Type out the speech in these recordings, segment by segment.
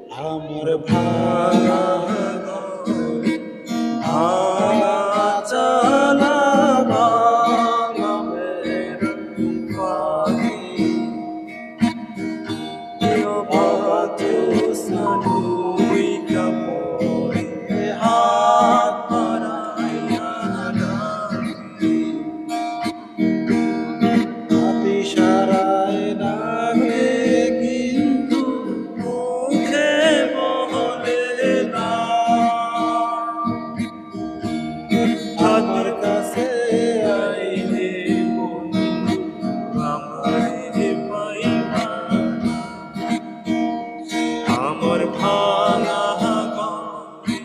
আমার ভাঙা ঘর, ভাঙা চালা, ভাঙা বেড়ার পাখি, অবাধ সানুইকা পড়ে হাত বাড়াইয়া ডাকি। হাত ইশারায় ডাকে কিন্তু মুখে বলে না। আমার কাছে আইলে বন্ধু আমারে পাইবা না। আমার ভাঙা ঘরে,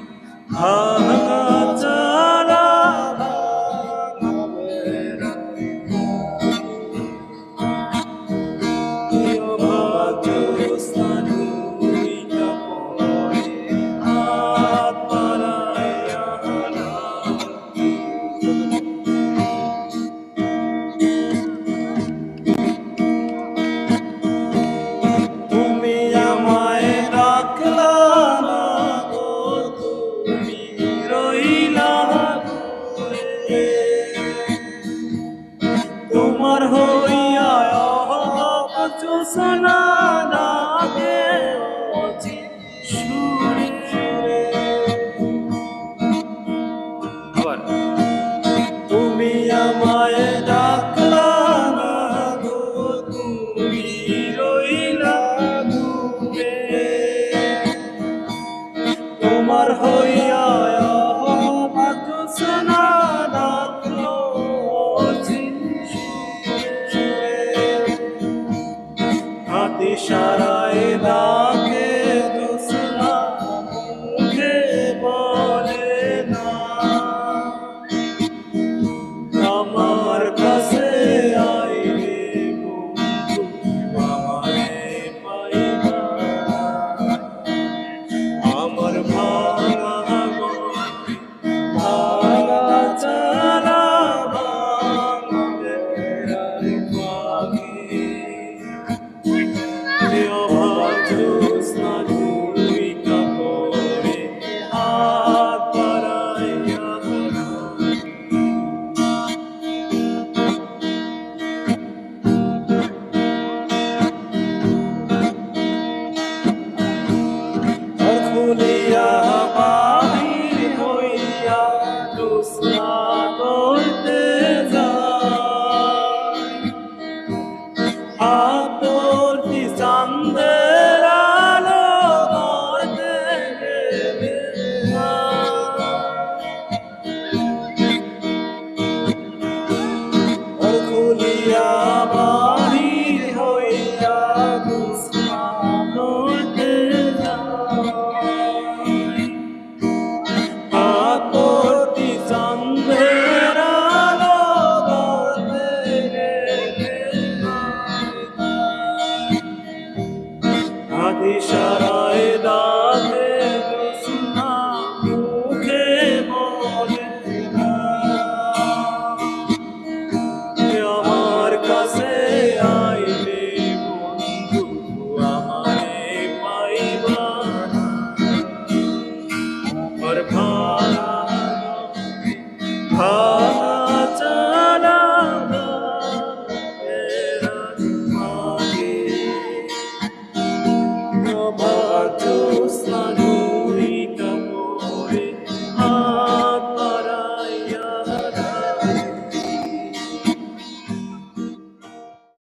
ভাঙা চালা, ভাঙা বেড়ার অবাধ সানুইকা পড়ে হাত বাড়াইয়া ডাকি। তুমি আমায় ডাকলা না গো, তুমি রইলা দূরে। তোমার হইয়া অচেনা ডাকে অচিন সুরে সুরে। আবার তুমি আমায় ডাকলা না গো, তুমি রইলা দূরে। তোমার হইয়া অচেনা ডাকলো অচিন সুরে সুরে। হাত ইশারায় ডাকে জ্যোৎস্না, মুখে বলে না। আমার কাছে আইলে বন্ধু আমারে পাইবা না। আমার ভাঙা ঘরে, ভাঙা চালা, ভাঙা বেড়ার পাখি, অবাধ সানুইকা পড়ে হাত বাড়াইয়া ডাকি। খুলিয়া